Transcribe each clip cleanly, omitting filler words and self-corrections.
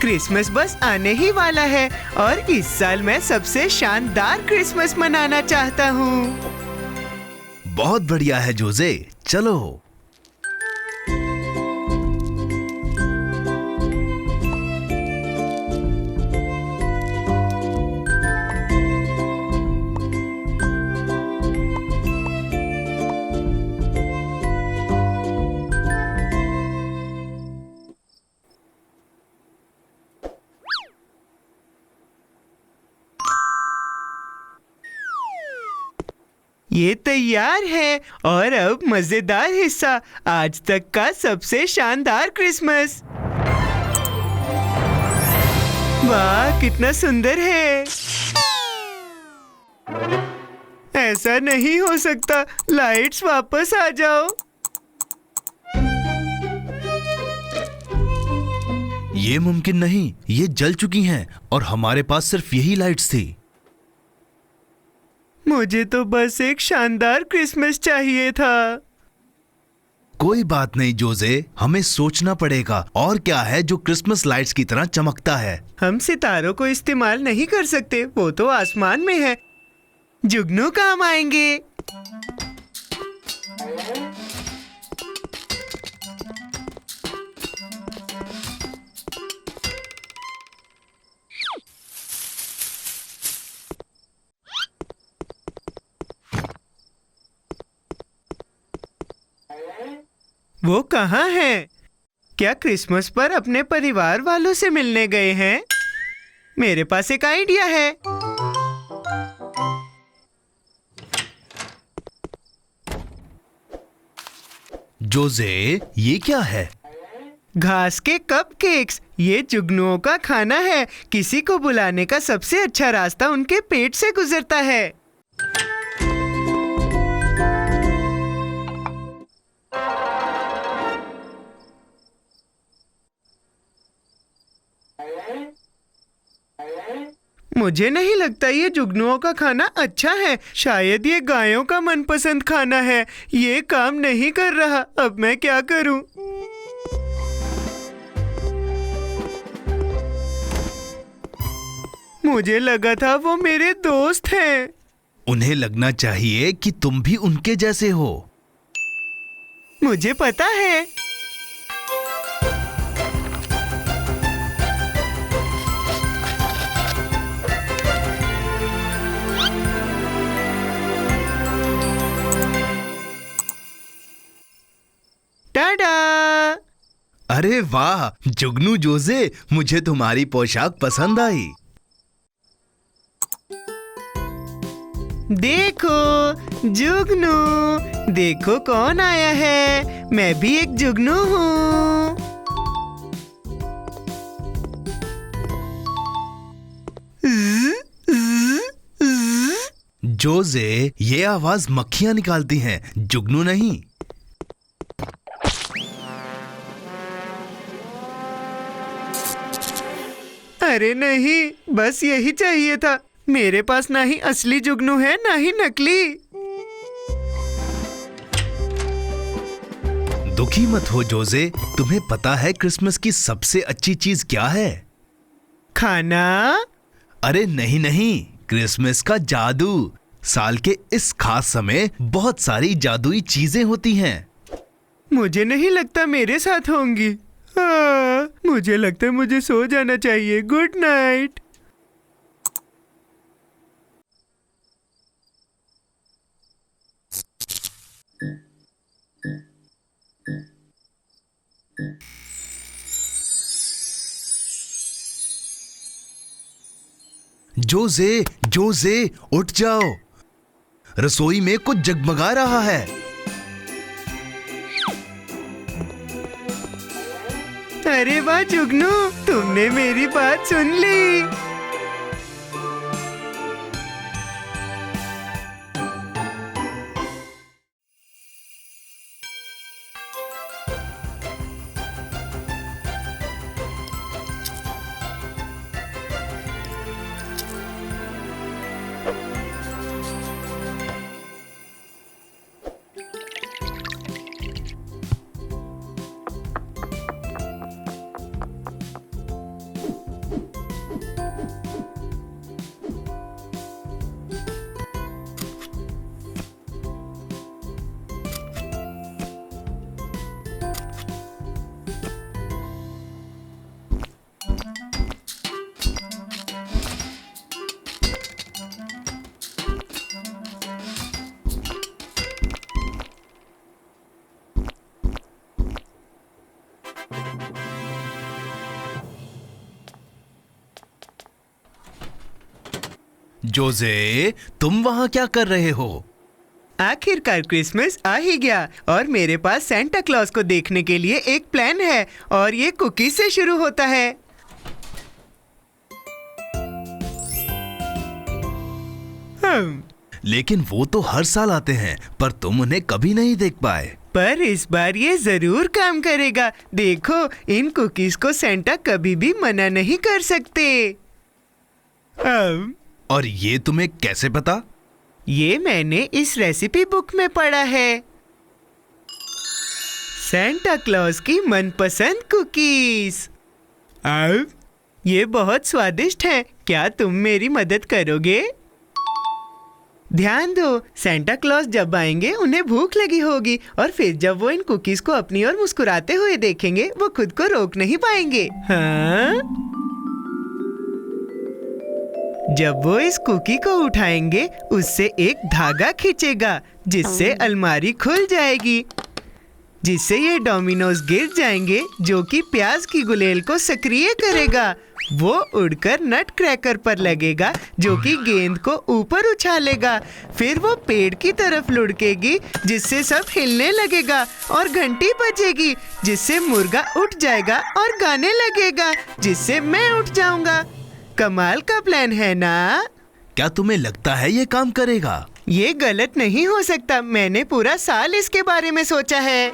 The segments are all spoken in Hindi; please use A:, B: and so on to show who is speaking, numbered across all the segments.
A: क्रिसमस बस आने ही वाला है और इस साल मैं सबसे शानदार क्रिसमस मनाना चाहता हूँ।
B: बहुत बढ़िया है जोजे, चलो।
A: ये तैयार है और अब मजेदार हिस्सा, आज तक का सबसे शानदार क्रिसमस। वाह, कितना सुंदर है। ऐसा नहीं हो सकता, लाइट्स वापस आ जाओ।
B: ये मुमकिन नहीं, ये जल चुकी हैं और हमारे पास सिर्फ यही लाइट्स थी।
A: मुझे तो बस एक शानदार क्रिसमस चाहिए था।
B: कोई बात नहीं जोजे, हमें सोचना पड़ेगा और क्या है जो क्रिसमस लाइट्स की तरह चमकता है।
A: हम सितारों को इस्तेमाल नहीं कर सकते, वो तो आसमान में है। जुगनू काम आएंगे। वो कहाँ हैं? क्या क्रिसमस पर अपने परिवार वालों से मिलने गए हैं? मेरे पास एक आइडिया है।
B: जोजे, ये क्या है?
A: घास के कपकेक्स। ये जुगनुओं का खाना है। किसी को बुलाने का सबसे अच्छा रास्ता उनके पेट से गुजरता है। मुझे नहीं लगता ये जुगनुओं का खाना अच्छा है। शायद ये गायों का मनपसंद खाना है। ये काम नहीं कर रहा। अब मैं क्या करूं? मुझे लगा था वो मेरे दोस्त हैं।
B: उन्हें लगना चाहिए कि तुम भी उनके जैसे हो।
A: मुझे पता है। टाडा!
B: अरे वाह जुगनू जोजे, मुझे तुम्हारी पोशाक पसंद आई।
A: देखो जुगनू, देखो कौन आया है। मैं भी एक जुगनू हूँ।
B: जोजे, ये आवाज मक्खियां निकालती हैं, जुगनू नहीं।
A: अरे नहीं, बस यही चाहिए था। मेरे पास ना ही असली जुगनू है ना ही नकली।
B: दुखी मत हो जोजे, तुम्हें पता है क्रिसमस की सबसे अच्छी चीज क्या है?
A: खाना?
B: अरे नहीं नहीं, क्रिसमस का जादू। साल के इस खास समय बहुत सारी जादुई चीजें होती हैं।
A: मुझे नहीं लगता मेरे साथ होंगी। मुझे लगता है मुझे सो जाना चाहिए। Good night.
B: जोजे जोजे, उठ जाओ, रसोई में कुछ जगमगा रहा है।
A: अरे वाह जुगनू, तुमने मेरी बात सुन ली।
B: जोजे, तुम वहाँ क्या कर रहे हो?
A: आखिरकार क्रिसमस आ ही गया और मेरे पास सेंटा क्लॉज को देखने के लिए एक प्लान है और ये कुकीज से शुरू होता है।
B: लेकिन वो तो हर साल आते हैं, पर तुम उन्हें कभी नहीं देख पाए।
A: पर इस बार ये जरूर काम करेगा। देखो, इन कुकीज को सेंटा कभी भी मना नहीं कर सकते।
B: और ये तुम्हें कैसे पता?
A: ये मैंने इस रेसिपी बुक में पढ़ा है। सेंटा क्लॉज की मनपसंद कुकीज। ये बहुत स्वादिष्ट है। क्या तुम मेरी मदद करोगे? ध्यान दो, सेंटा क्लॉज जब आएंगे उन्हें भूख लगी होगी और फिर जब वो इन कुकीज को अपनी ओर मुस्कुराते हुए देखेंगे वो खुद को रोक नहीं पाएंगे। हाँ? जब वो इस कुकी को उठाएंगे उससे एक धागा खींचेगा जिससे अलमारी खुल जाएगी, जिससे ये डोमिनोज गिर जाएंगे जो कि प्याज की गुलेल को सक्रिय करेगा। वो उड़कर नट क्रैकर पर लगेगा जो कि गेंद को ऊपर उछालेगा। फिर वो पेड़ की तरफ लुढ़केगी जिससे सब हिलने लगेगा और घंटी बजेगी जिससे मुर्गा उठ जाएगा और गाने लगेगा जिससे मैं उठ जाऊंगा। कमाल का प्लान है ना?
B: क्या तुम्हें लगता है ये काम करेगा?
A: ये गलत नहीं हो सकता। मैंने पूरा साल इसके बारे में सोचा है।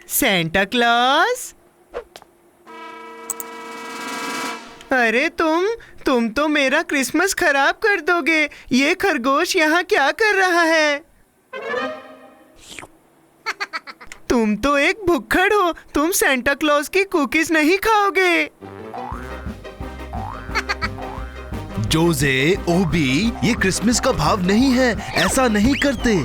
A: सेंटा क्लॉज, अरे तुम तो मेरा क्रिसमस खराब कर दोगे। ये खरगोश यहाँ क्या कर रहा है? तुम तो एक भुक्खड़ हो। तुम सेंटा क्लॉज की कुकीज नहीं खाओगे।
B: जोजे, ओबी, ये क्रिसमस का भाव नहीं है, ऐसा नहीं करते।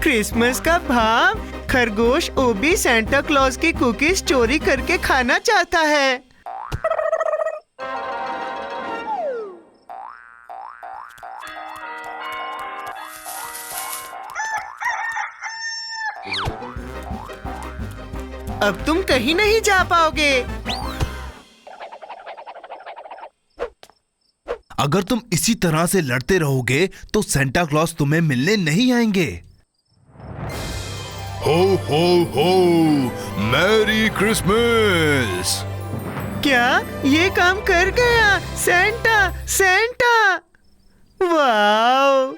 A: क्रिसमस का भाव? खरगोश ओबी सेंटा क्लॉज की कुकीज चोरी करके खाना चाहता है। अब तुम कहीं नहीं जा पाओगे।
B: अगर तुम इसी तरह से लड़ते रहोगे तो सेंटा क्लॉज तुम्हें मिलने नहीं आएंगे। हो हो हो, मैरी क्रिसमस!
A: क्या ये काम कर गया? Santa, Santa! वाओ!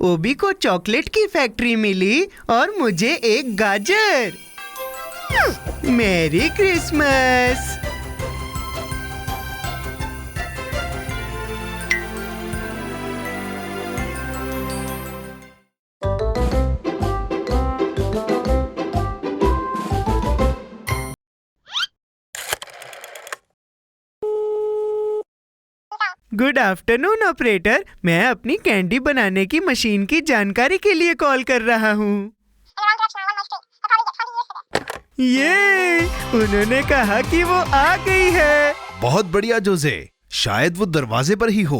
A: ओबी को चॉकलेट की फैक्ट्री मिली और मुझे एक गाजर। Merry Christmas! Good afternoon operator. मैं अपनी कैंडी बनाने की मशीन की जानकारी के लिए कॉल कर रहा हूँ। ये उन्होंने कहा कि वो आ गई है।
B: बहुत बढ़िया जोजे, शायद वो दरवाजे पर ही हो।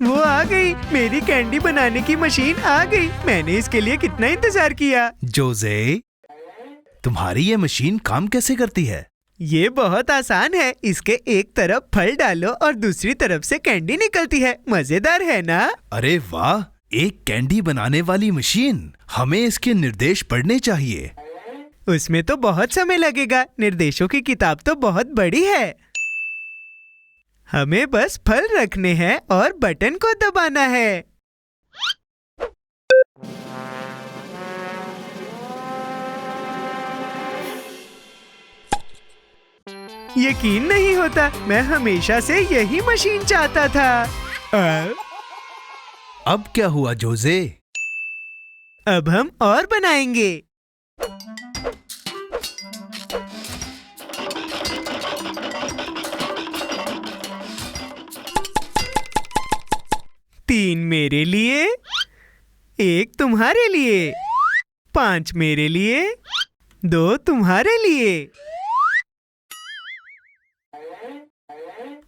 A: वो आ गई। मेरी कैंडी बनाने की मशीन आ गई। मैंने इसके लिए कितना इंतजार किया।
B: जोजे, तुम्हारी ये मशीन काम कैसे करती है?
A: ये बहुत आसान है। इसके एक तरफ फल डालो और दूसरी तरफ से कैंडी निकलती है। मजेदार है ना?
B: अरे वाह, एक कैंडी बनाने वाली मशीन। हमें इसके निर्देश पढ़ने चाहिए।
A: उसमें तो बहुत समय लगेगा। निर्देशों की किताब तो बहुत बड़ी है। हमें बस फल रखने हैं और बटन को दबाना है। यकीन नहीं होता, मैं हमेशा से यही मशीन चाहता था।
B: अब क्या हुआ जोजे?
A: अब हम और बनाएंगे। तीन मेरे लिए, एक तुम्हारे लिए, 5 मेरे लिए, 2 तुम्हारे लिए।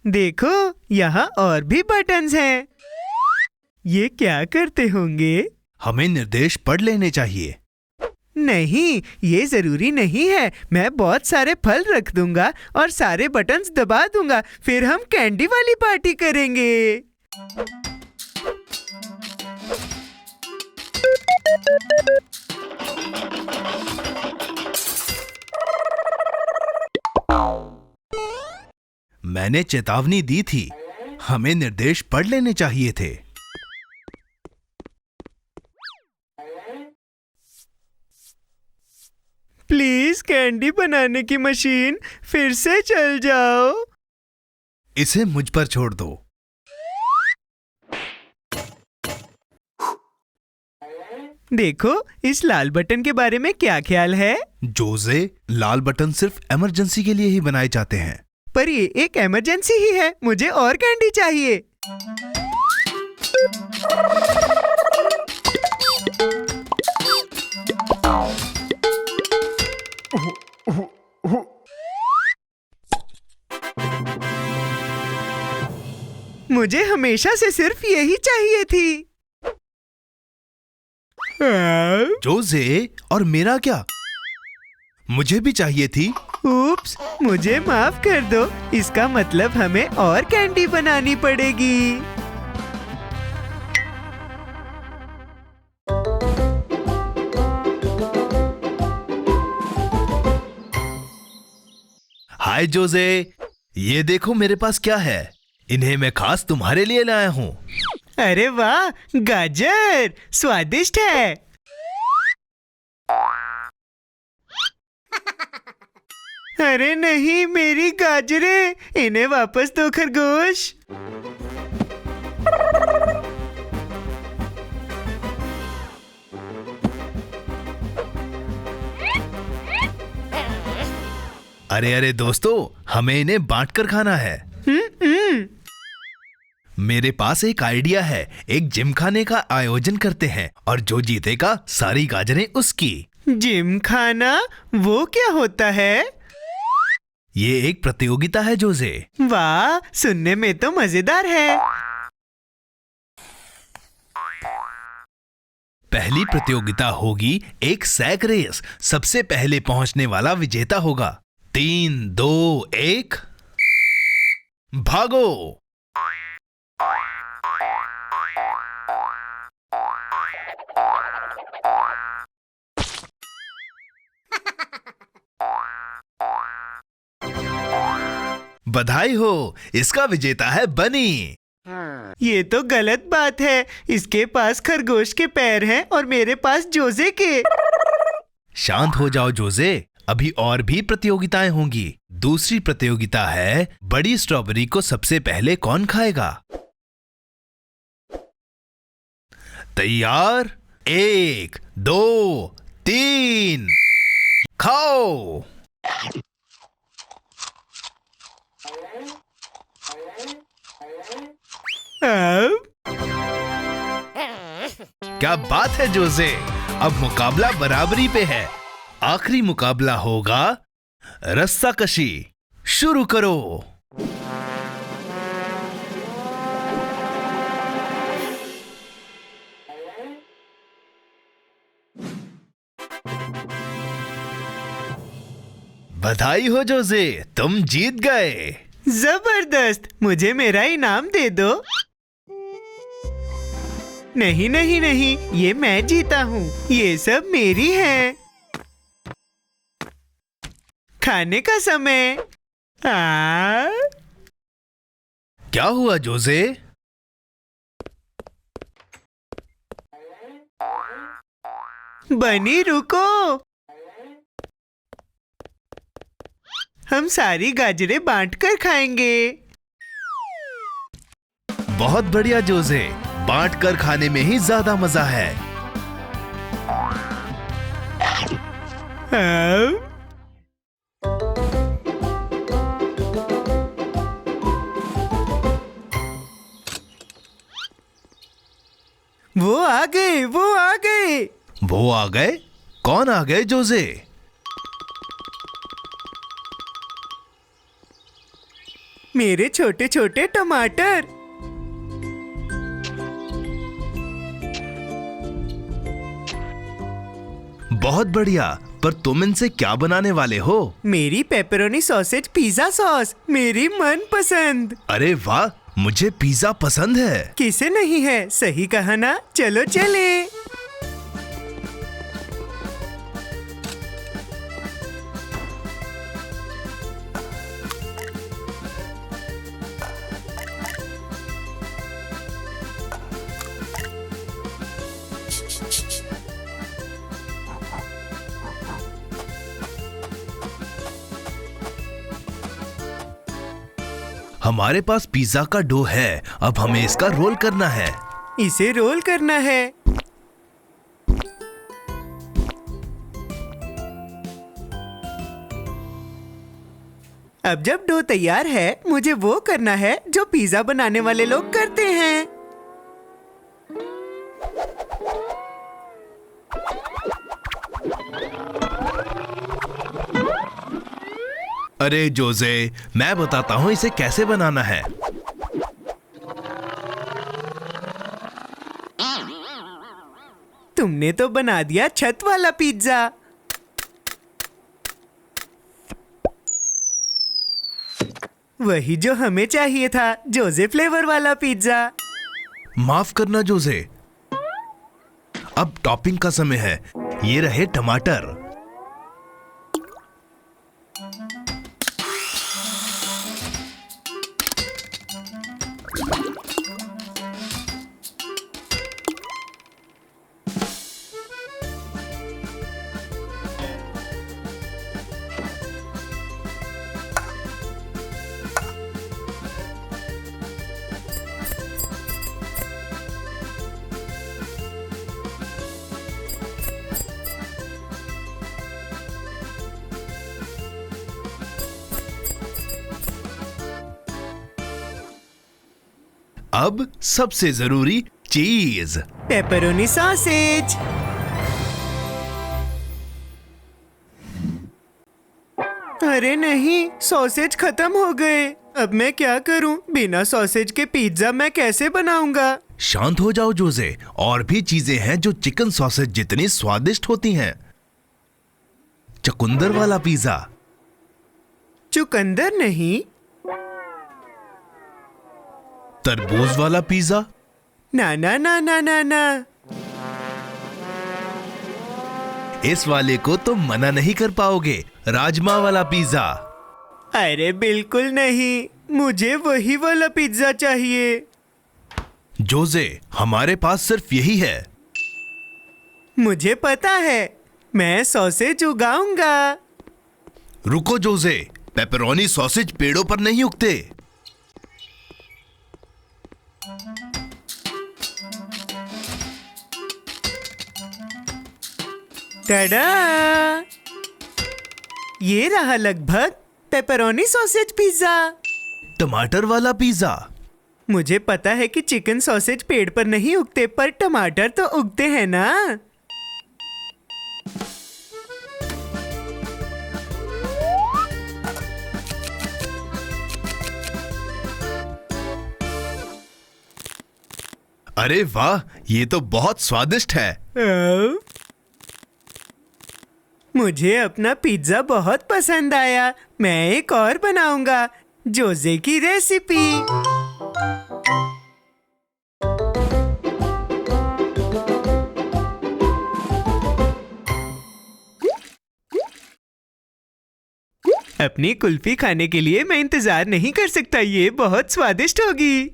A: देखो, यहाँ और भी बटन्स हैं। ये क्या करते होंगे?
B: हमें निर्देश पढ़ लेने चाहिए।
A: नहीं, ये जरूरी नहीं है। मैं बहुत सारे फल रख दूंगा और सारे बटन्स दबा दूंगा, फिर हम कैंडी वाली पार्टी करेंगे।
B: मैंने चेतावनी दी थी, हमें निर्देश पढ़ लेने चाहिए थे।
A: प्लीज कैंडी बनाने की मशीन फिर से चल जाओ।
B: इसे मुझ पर छोड़ दो।
A: देखो, इस लाल बटन के बारे में क्या ख्याल है?
B: जोसे, लाल बटन सिर्फ इमरजेंसी के लिए ही बनाए जाते हैं।
A: पर ये एक इमरजेंसी ही है। मुझे और कैंडी चाहिए। मुझे हमेशा से सिर्फ यही चाहिए थी।
B: जोसे, और मेरा क्या? मुझे भी चाहिए थी।
A: उप्स, मुझे माफ कर दो। इसका मतलब हमें और कैंडी बनानी पड़ेगी।
B: हाय जोसे, ये देखो मेरे पास क्या है। इन्हें मैं खास तुम्हारे लिए लाया हूँ।
A: अरे वाह, गाजर स्वादिष्ट है। अरे नहीं, मेरी गाजरें, इन्हें वापस दो खरगोश।
B: अरे अरे दोस्तों, हमें इन्हें बांटकर खाना है। मेरे पास एक आइडिया है। एक जिमखाने का आयोजन करते हैं और जो जीतेगा सारी गाजरें उसकी।
A: जिम खाना? वो क्या होता है?
B: ये एक प्रतियोगिता है जोसे।
A: वाह, सुनने में तो मजेदार है।
B: पहली प्रतियोगिता होगी एक सैक रेस। सबसे पहले पहुंचने वाला विजेता होगा। 3, 2, 1 भागो। बधाई हो, इसका विजेता है बनी।
A: ये तो गलत बात है। इसके पास खरगोश के पैर हैं और मेरे पास जोसे के।
B: शांत हो जाओ जोसे, अभी और भी प्रतियोगिताएं होंगी। दूसरी प्रतियोगिता है बड़ी स्ट्रॉबेरी को सबसे पहले कौन खाएगा। तैयार? 1, 2, 3 खाओ। क्या बात है जोसे, अब मुकाबला बराबरी पे है। आखिरी मुकाबला होगा रस्साकशी। शुरू करो। बधाई हो जोसे, तुम जीत गए।
A: जबरदस्त, मुझे मेरा इनाम दे दो। नहीं नहीं नहीं, ये मैं जीता हूँ। ये सब मेरी है। खाने का समय।
B: क्या हुआ जोसे?
A: बनी रुको। हम सारी गाजरें बांटकर खाएंगे।
B: बहुत बढ़िया जोसे, बांट कर खाने में ही ज्यादा मजा है।
A: हाँ? वो आ गए, वो आ गए।
B: वो आ गए? कौन आ गए जोसे?
A: मेरे छोटे छोटे टमाटर।
B: बहुत बढ़िया, पर तुम इनसे क्या बनाने वाले हो?
A: मेरी पेपरोनी सॉसेज पिज्जा सॉस, मेरी मनपसंद।
B: अरे वाह, मुझे पिज्जा पसंद है।
A: किसे नहीं है, सही कहा ना? चलो चले।
B: हमारे पास पिज्जा का डो है, अब हमें इसका रोल करना है।
A: इसे रोल करना है। अब जब डो तैयार है, मुझे वो करना है जो पिज्जा बनाने वाले लोग करते हैं।
B: अरे जोसे, मैं बताता हूँ इसे कैसे बनाना है।
A: तुमने तो बना दिया छत वाला पिज्जा। वही जो हमें चाहिए था, जोसे फ्लेवर वाला पिज्जा।
B: माफ करना जोसे, अब टॉपिंग का समय है। ये रहे टमाटर। अब सबसे जरूरी चीज,
A: पेपरोनी सॉसेज। अरे नहीं, सॉसेज खत्म हो गए। अब मैं क्या करूं? बिना सॉसेज के पिज्जा मैं कैसे बनाऊंगा?
B: शांत हो जाओ जोसे, और भी चीजें हैं जो चिकन सॉसेज जितनी स्वादिष्ट होती हैं। चुकंदर वाला पिज्जा।
A: चुकंदर नहीं।
B: तरबूज वाला पिज्जा।
A: ना ना ना ना ना ना।
B: इस वाले को तो मना नहीं कर पाओगे, राजमा वाला पिज्जा।
A: अरे बिल्कुल नहीं, मुझे वही वाला पिज्जा चाहिए।
B: जोसे, हमारे पास सिर्फ यही है।
A: मुझे पता है, मैं सॉसेज उगाऊंगा।
B: रुको जोसे, पेपरोनी सॉसेज पेड़ों पर नहीं उगते।
A: टाडा! ये रहा लगभग पेपरोनी सॉसेज पिज्जा।
B: टमाटर वाला पिज्जा।
A: मुझे पता है कि चिकन सॉसेज पेड़ पर नहीं उगते, पर टमाटर तो उगते हैं ना।
B: अरे वाह, ये तो बहुत स्वादिष्ट है।
A: मुझे अपना पिज्जा बहुत पसंद आया। मैं एक और बनाऊंगा, जोसे की रेसिपी। अपनी कुल्फी खाने के लिए मैं इंतजार नहीं कर सकता। ये बहुत स्वादिष्ट होगी।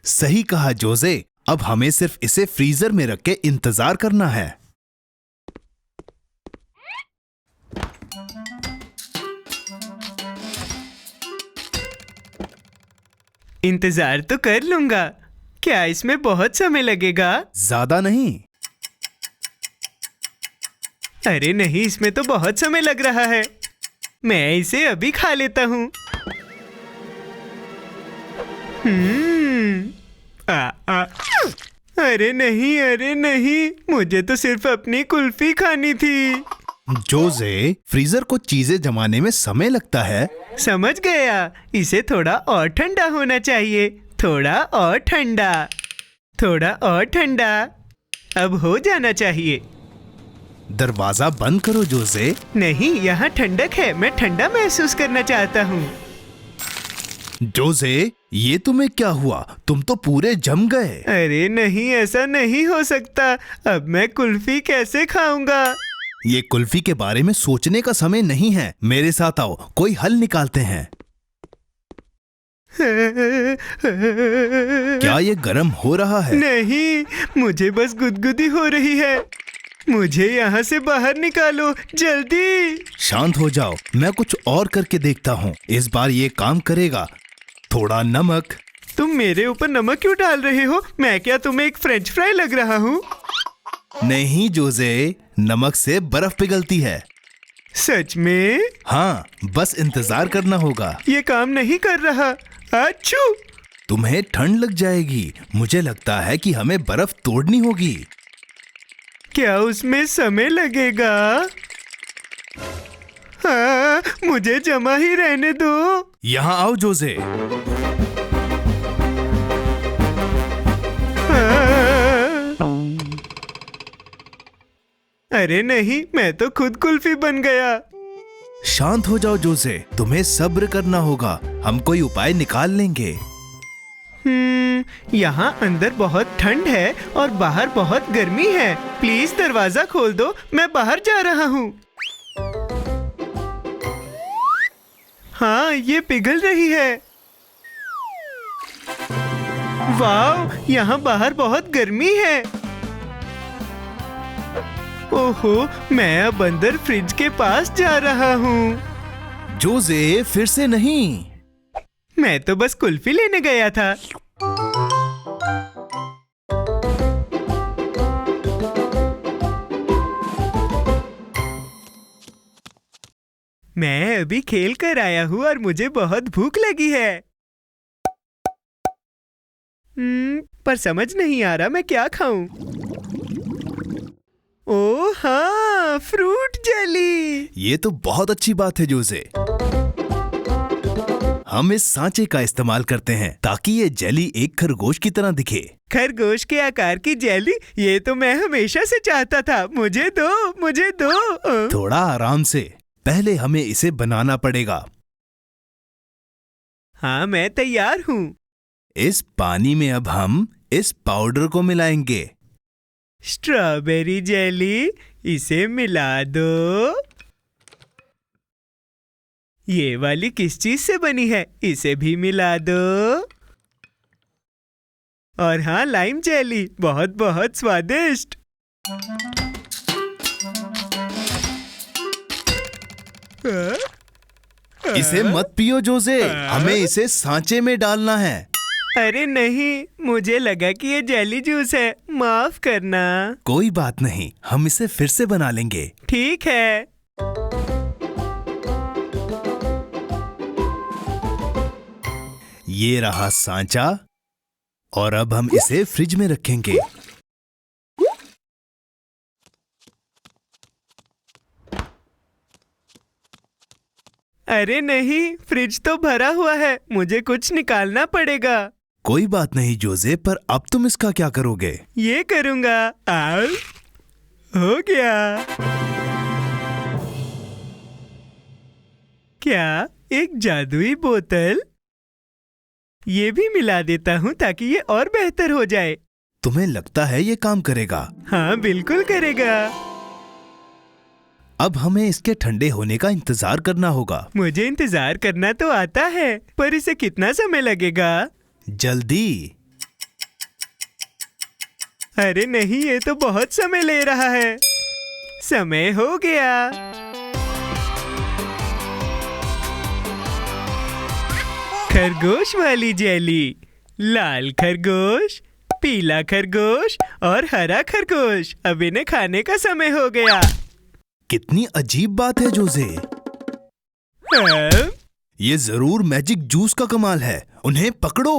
C: सही कहा जोसे, अब हमें सिर्फ इसे फ्रीजर में रख के इंतजार करना है।
A: इंतजार तो कर लूंगा। क्या इसमें बहुत समय लगेगा?
C: ज्यादा नहीं।
A: अरे नहीं, इसमें तो बहुत समय लग रहा है। मैं इसे अभी खा लेता हूँ। अरे नहीं, मुझे तो सिर्फ अपनी कुल्फी खानी थी।
C: जोसे, फ्रीजर को चीजें जमाने में समय लगता है।
A: समझ गया, इसे थोड़ा और ठंडा होना चाहिए। थोड़ा और ठंडा, थोड़ा और ठंडा। अब हो जाना चाहिए।
C: दरवाजा बंद करो जोसे।
A: नहीं, यहाँ ठंडक है। मैं ठंडा महसूस करना चाहता हूँ।
C: जोसे, ये तुम्हें क्या हुआ? तुम तो पूरे जम गए।
A: अरे नहीं, ऐसा नहीं हो सकता। अब मैं कुल्फी कैसे खाऊंगा?
C: ये कुल्फी के बारे में सोचने का समय नहीं है। मेरे साथ आओ, कोई हल निकालते हैं। क्या ये गर्म हो रहा है?
A: नहीं, मुझे बस गुदगुदी हो रही है। मुझे यहाँ से बाहर निकालो, जल्दी।
C: शांत हो जाओ, मैं कुछ और करके देखता हूँ। इस बार ये काम करेगा। थोड़ा नमक।
A: तुम मेरे ऊपर नमक क्यों डाल रहे हो? मैं क्या तुम्हें एक फ्रेंच फ्राई लग रहा हूँ?
C: नहीं जोसे, नमक से बर्फ पिघलती है।
A: सच में?
C: हाँ, बस इंतजार करना होगा।
A: ये काम नहीं कर रहा। अच्छू!
C: तुम्हें ठंड लग जाएगी। मुझे लगता है कि हमें बर्फ तोड़नी होगी।
A: क्या उसमें समय लगेगा? हाँ, मुझे जमा ही रहने दो।
C: यहाँ आओ जोसे।
A: अरे नहीं, मैं तो खुद कुल्फी बन गया।
C: शांत हो जाओ जोसे, तुम्हें सब्र करना होगा। हम कोई उपाय निकाल लेंगे।
A: यहाँ अंदर बहुत ठंड है और बाहर बहुत गर्मी है। प्लीज दरवाजा खोल दो, मैं बाहर जा रहा हूँ। हाँ, ये पिघल रही है। वाव, यहाँ बाहर बहुत गर्मी है। ओहो, मैं अब अंदर फ्रिज के पास जा रहा हूँ।
C: जोसे, फिर से नहीं।
A: मैं तो बस कुल्फी लेने गया था। मैं अभी खेल कर आया हूँ और मुझे बहुत भूख लगी है। पर समझ नहीं आ रहा मैं क्या खाऊं। ओह हाँ, फ्रूट जेली।
C: ये तो बहुत अच्छी बात है जोसे। हम इस सांचे का इस्तेमाल करते हैं ताकि ये जेली एक खरगोश की तरह दिखे।
A: खरगोश के आकार की जेली? ये तो मैं हमेशा से चाहता था। मुझे दो, मुझे दो।
C: थोड़ा आराम से, पहले हमें इसे बनाना पड़ेगा।
A: हाँ, मैं तैयार हूँ।
C: इस पानी में अब हम इस पाउडर को मिलाएंगे।
A: स्ट्रॉबेरी जेली, इसे मिला दो। ये वाली किस चीज से बनी है? इसे भी मिला दो। और हाँ, लाइम जेली, बहुत बहुत स्वादिष्ट।
C: इसे मत पियो जोसे, हमें इसे सांचे में डालना है।
A: अरे नहीं, मुझे लगा कि ये जेली जूस है। माफ करना।
C: कोई बात नहीं, हम इसे फिर से बना लेंगे।
A: ठीक है।
C: ये रहा सांचा और अब हम इसे फ्रिज में रखेंगे।
A: अरे नहीं, फ्रिज तो भरा हुआ है। मुझे कुछ निकालना पड़ेगा।
C: कोई बात नहीं जोसे, पर अब तुम इसका क्या करोगे?
A: ये करूंगा। आओ, हो गया। क्या एक जादुई बोतल? ये भी मिला देता हूँ ताकि ये और बेहतर हो जाए।
C: तुम्हें लगता है ये काम करेगा?
A: हाँ, बिल्कुल करेगा।
C: अब हमें इसके ठंडे होने का इंतजार करना होगा।
A: मुझे इंतजार करना तो आता है, पर इसे कितना समय लगेगा?
C: जल्दी।
A: अरे नहीं, ये तो बहुत समय ले रहा है। समय हो गया। खरगोश वाली जेली। लाल खरगोश, पीला खरगोश और हरा खरगोश। अब इन्हें खाने का समय हो गया।
C: कितनी अजीब बात है जोसे।
A: हाँ?
C: ये जरूर मैजिक जूस का कमाल है। उन्हें पकड़ो।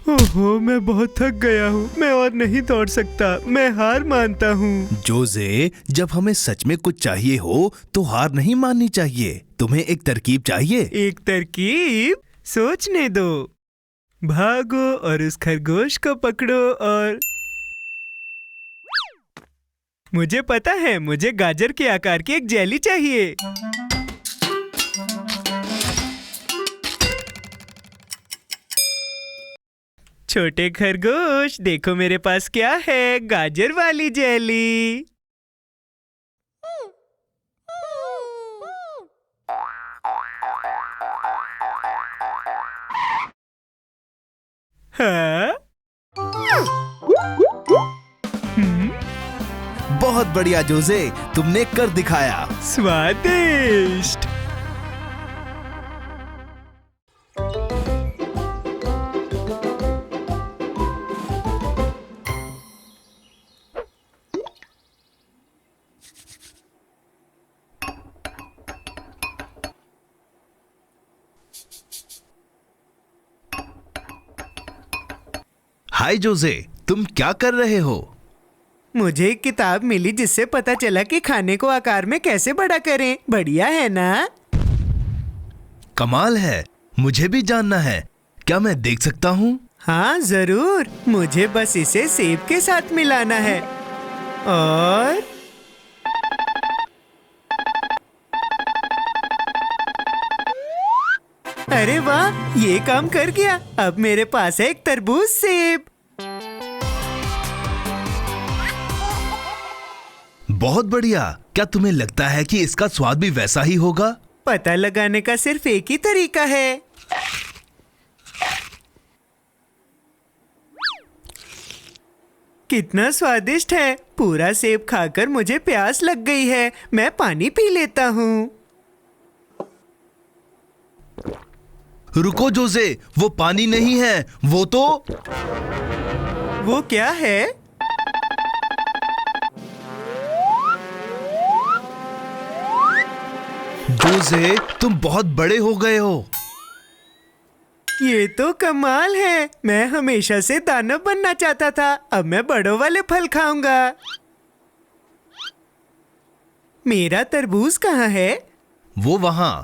A: ओहो, मैं बहुत थक गया हूँ। मैं और नहीं दौड़ सकता। मैं हार मानता हूँ।
C: जोसे, जब हमें सच में कुछ चाहिए हो तो हार नहीं माननी चाहिए। तुम्हें एक तरकीब चाहिए?
A: एक तरकीब? सोचने दो। भागो और उस खरगोश को पकड़ो और मुझे पता है, मुझे गाजर के आकार की एक जेली चाहिए। छोटे खरगोश, देखो मेरे पास क्या है, गाजर वाली जेली। हाँ?
C: बहुत बढ़िया जोसे, तुमने कर दिखाया।
A: स्वादिष्ट।
B: हाय जोसे, तुम क्या कर रहे हो?
A: मुझे एक किताब मिली जिससे पता चला कि खाने को आकार में कैसे बड़ा करें। बढ़िया है ना?
B: कमाल है। मुझे भी जानना है। क्या मैं देख सकता हूँ?
A: हाँ जरूर। मुझे बस इसे सेब के साथ मिलाना है और अरे वाह, ये काम कर गया। अब मेरे पास है एक तरबूज सेब।
B: बहुत बढ़िया। क्या तुम्हें लगता है कि इसका स्वाद भी वैसा ही होगा?
A: पता लगाने का सिर्फ एक ही तरीका है। कितना स्वादिष्ट है। पूरा सेब खाकर मुझे प्यास लग गई है। मैं पानी पी लेता हूँ।
B: रुको जोसे, वो पानी नहीं है, वो तो
A: वो क्या है?
B: जोसे, तुम बहुत बड़े हो गए हो।
A: ये तो कमाल है। मैं हमेशा से दानव बनना चाहता था। अब मैं बड़ों वाले फल खाऊंगा। मेरा तरबूज कहाँ है?
B: वो वहां।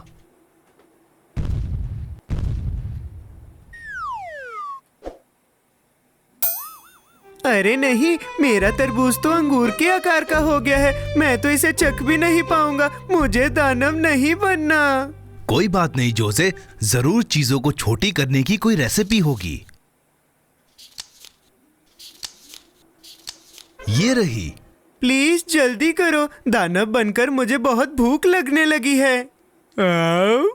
A: अरे नहीं, मेरा तरबूज तो अंगूर के आकार का हो गया है। मैं तो इसे चख भी नहीं पाऊंगा। मुझे दानव नहीं बनना।
B: कोई बात नहीं जोसे, जरूर चीजों को छोटी करने की कोई रेसिपी होगी। ये रही।
A: प्लीज जल्दी करो। दानव बनकर मुझे बहुत भूख लगने लगी है। आओ।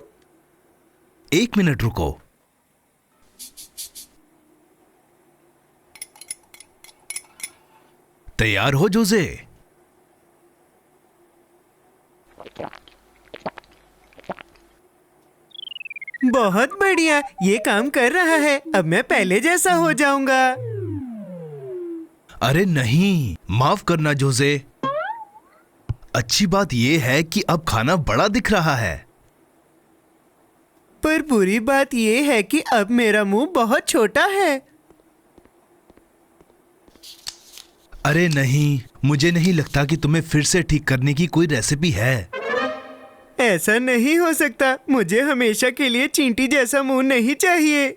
B: 1 मिनट रुको। तैयार हो जोसे?
A: बहुत बढ़िया, ये काम कर रहा है। अब मैं पहले जैसा हो जाऊंगा।
B: अरे नहीं, माफ करना जोसे। अच्छी बात यह है कि अब खाना बड़ा दिख रहा है।
A: पर बुरी बात यह है कि अब मेरा मुंह बहुत छोटा है।
B: अरे नहीं, मुझे नहीं लगता कि तुम्हें फिर से ठीक करने की कोई रेसिपी है।
A: ऐसा नहीं हो सकता। मुझे हमेशा के लिए चींटी जैसा मुंह नहीं चाहिए।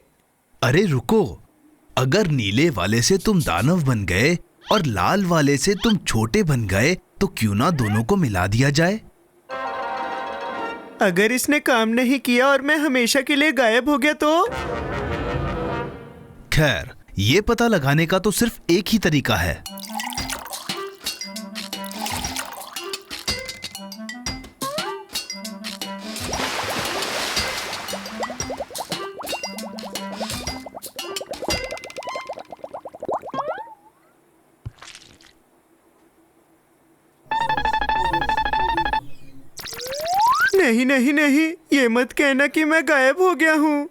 B: अरे रुको, अगर नीले वाले से तुम दानव बन गए और लाल वाले से तुम छोटे बन गए तो क्यों ना दोनों को मिला दिया जाए?
A: अगर इसने काम नहीं किया और मैं हमेशा के लिए गायब हो गया तो?
B: खैर, ये पता लगाने का तो सिर्फ एक ही तरीका है।
A: नहीं नहीं नहीं, ये मत कहना कि मैं गायब हो गया हूँ।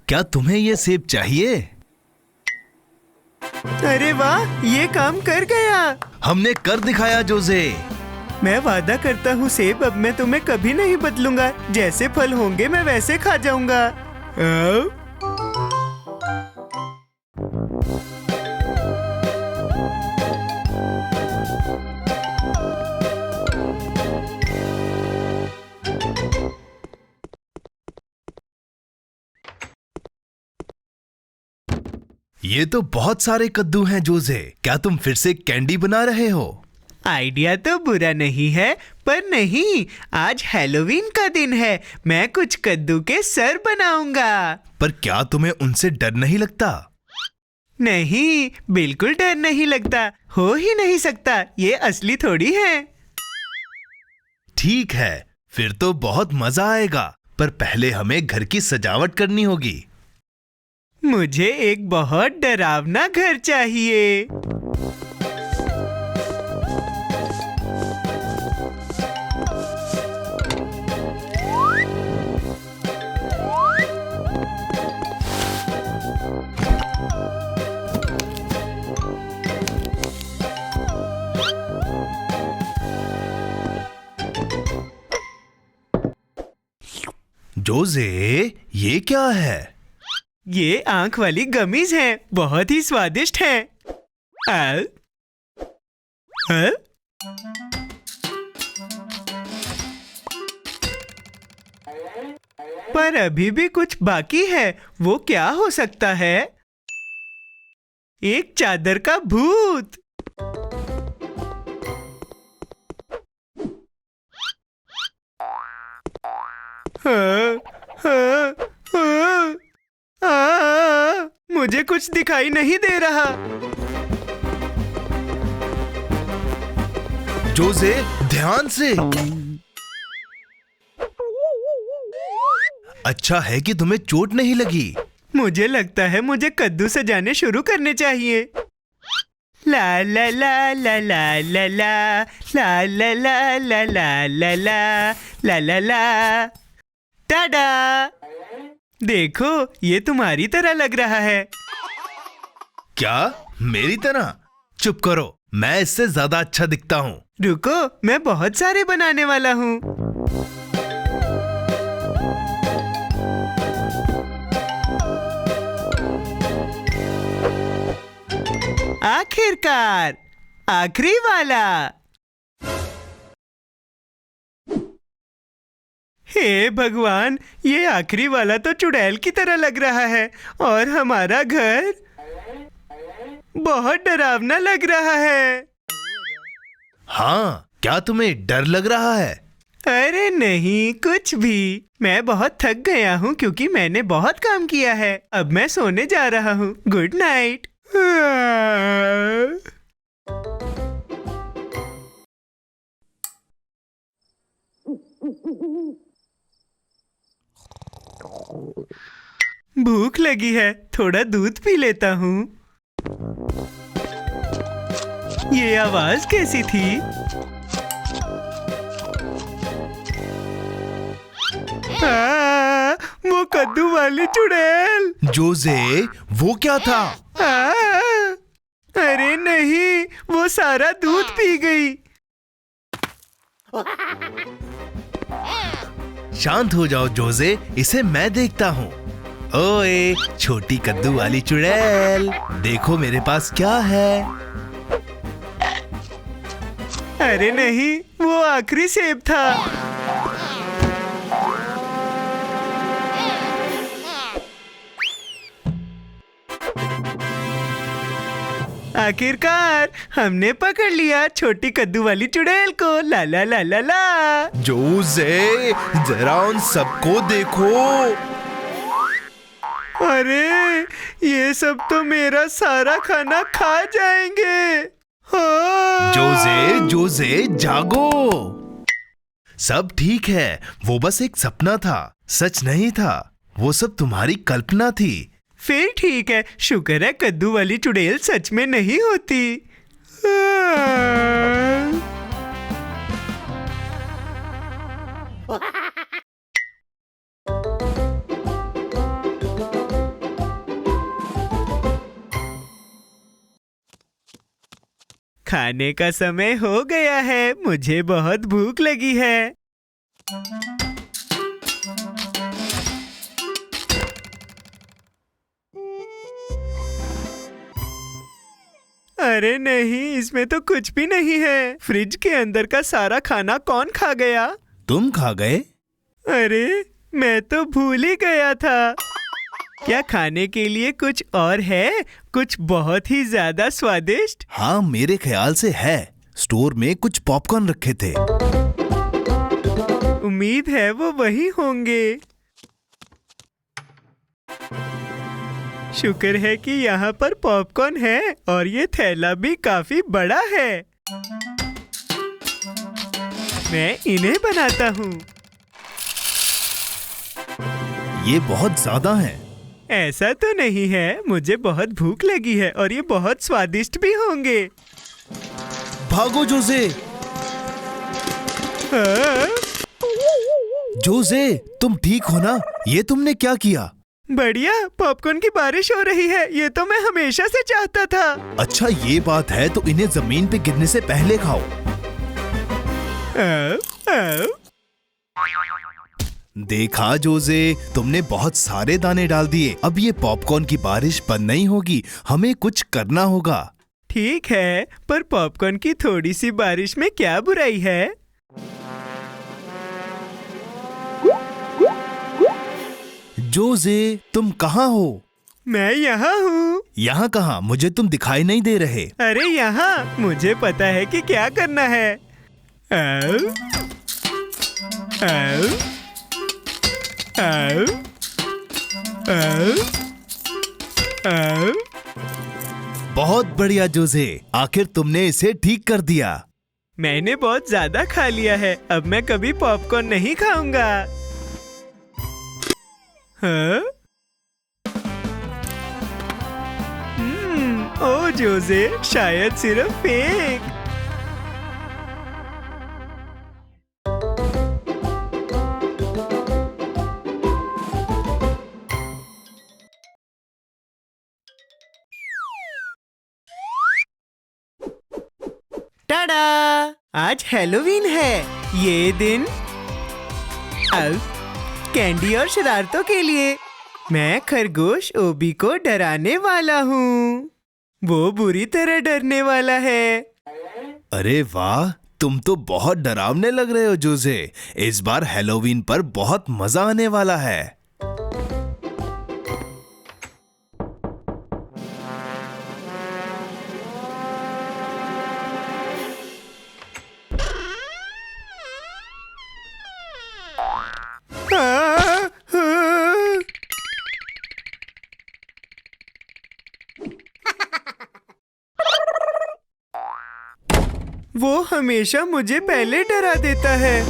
B: क्या तुम्हें ये सेब चाहिए?
A: अरे वाह, ये काम कर गया।
B: हमने कर दिखाया जोसे।
A: मैं वादा करता हूँ सेब, अब मैं तुम्हें कभी नहीं बदलूंगा। जैसे फल होंगे मैं वैसे खा जाऊंगा।
B: ये तो बहुत सारे कद्दू हैं जोसे। क्या तुम फिर से कैंडी बना रहे हो?
A: आइडिया तो बुरा नहीं है, पर नहीं, आज हैलोवीन का दिन है। मैं कुछ कद्दू के सर बनाऊंगा।
B: पर क्या तुम्हें उनसे डर नहीं लगता?
A: नहीं, बिल्कुल डर नहीं लगता। हो ही नहीं सकता, ये असली थोड़ी है।
B: ठीक है, फिर तो बहुत मजा आएगा। पर पहले हमें घर की सजावट करनी होगी।
A: मुझे एक बहुत डरावना घर चाहिए।
B: जोसे, ये क्या है?
A: ये आंख वाली गमीज हैं, बहुत ही स्वादिष्ट हैं। पर अभी भी कुछ बाकी है। वो क्या हो सकता है? एक चादर का भूत। मुझे कुछ दिखाई नहीं दे रहा।
B: जोसे, ध्यान से। अच्छा है कि तुम्हें चोट नहीं लगी।
A: मुझे लगता है मुझे कद्दू सजाने शुरू करने चाहिए। ला ला ला ला ला ला ला ला ला ला ला ला ला ला ला ला ला। टाडा! देखो, ये तुम्हारी तरह लग रहा है।
B: क्या मेरी तरह? चुप करो, मैं इससे ज्यादा अच्छा दिखता हूँ।
A: रुको, मैं बहुत सारे बनाने वाला हूँ। आखिरकार, आखिरी वाला। हे भगवान, ये आखिरी वाला तो चुड़ैल की तरह लग रहा है और हमारा घर बहुत डरावना लग रहा है।
B: हाँ, क्या तुम्हें डर लग रहा है?
A: अरे नहीं, कुछ भी। मैं बहुत थक गया हूँ क्योंकि मैंने बहुत काम किया है। अब मैं सोने जा रहा हूँ। Good night. भूख लगी है, थोड़ा दूध पी लेता हूँ। ये आवाज कैसी थी? वो कद्दू वाली चुड़ैल।
B: जोसे, वो क्या था?
A: अरे नहीं, वो सारा दूध पी गई।
B: शांत हो जाओ जोसे, इसे मैं देखता हूँ। ओए छोटी कद्दू वाली चुड़ैल, देखो मेरे पास क्या है।
A: अरे नहीं, वो आखिरी सेब था। आखिरकार हमने पकड़ लिया छोटी कद्दू वाली चुड़ैल को। ला ला ला ला ला।
B: जोसे, जरा उन सबको देखो।
A: अरे, ये सब तो मेरा सारा खाना खा जाएंगे। हाँ।
B: जोसे, जोसे, जागो। सब ठीक है, वो बस एक सपना था, सच नहीं था। वो सब तुम्हारी कल्पना थी।
A: फिर ठीक है, शुक्र है कद्दू वाली चुड़ैल सच में नहीं होती। खाने का समय हो गया है। मुझे बहुत भूख लगी है। अरे नहीं, इसमें तो कुछ भी नहीं है। फ्रिज के अंदर का सारा खाना कौन खा गया?
C: तुम खा गए?
A: अरे मैं तो भूल ही गया था। क्या खाने के लिए कुछ और है? कुछ बहुत ही ज्यादा स्वादिष्ट?
C: हाँ, मेरे ख्याल से है। स्टोर में कुछ पॉपकॉर्न रखे थे।
A: उम्मीद है वो वही होंगे। शुक्र है कि यहाँ पर पॉपकॉर्न है और ये थैला भी काफी बड़ा है। मैं इन्हें बनाता हूँ।
C: ये बहुत ज्यादा है।
A: ऐसा तो नहीं है। मुझे बहुत भूख लगी है और ये बहुत स्वादिष्ट भी होंगे।
C: भागो जोसे।
A: हाँ?
C: जोसे, तुम ठीक हो ना? ये तुमने क्या किया?
A: बढ़िया, पॉपकॉर्न की बारिश हो रही है। ये तो मैं हमेशा से चाहता था।
C: अच्छा, ये बात है तो इन्हें जमीन पे गिरने से पहले खाओ। देखा जोसे, तुमने बहुत सारे दाने डाल दिए। अब ये पॉपकॉर्न की बारिश बंद नहीं होगी। हमें कुछ करना होगा।
A: ठीक है, पर पॉपकॉर्न की थोड़ी सी बारिश में क्या बुराई है?
C: जोसे, तुम कहाँ हो?
A: मैं यहाँ हूँ।
C: यहाँ कहाँ? मुझे तुम दिखाई नहीं दे रहे।
A: अरे यहाँ, मुझे पता है कि क्या करना है। आओ, आओ, आओ, आओ, आओ।
C: बहुत बढ़िया जोसे, आखिर तुमने इसे ठीक कर दिया।
A: मैंने बहुत ज्यादा खा लिया है। अब मैं कभी पॉपकॉर्न नहीं खाऊंगा। हाँ? ओ जोसे, शायद सिर्फ फेंक। टाडा! आज हैलोवीन है। ये दिन कैंडी और शरारतों के लिए। मैं खरगोश ओबी को डराने वाला हूँ। वो बुरी तरह डरने वाला है।
C: अरे वाह, तुम तो बहुत डरावने लग रहे हो जोसे। इस बार हैलोवीन पर बहुत मजा आने वाला है।
A: वो हमेशा मुझे पहले डरा देता है।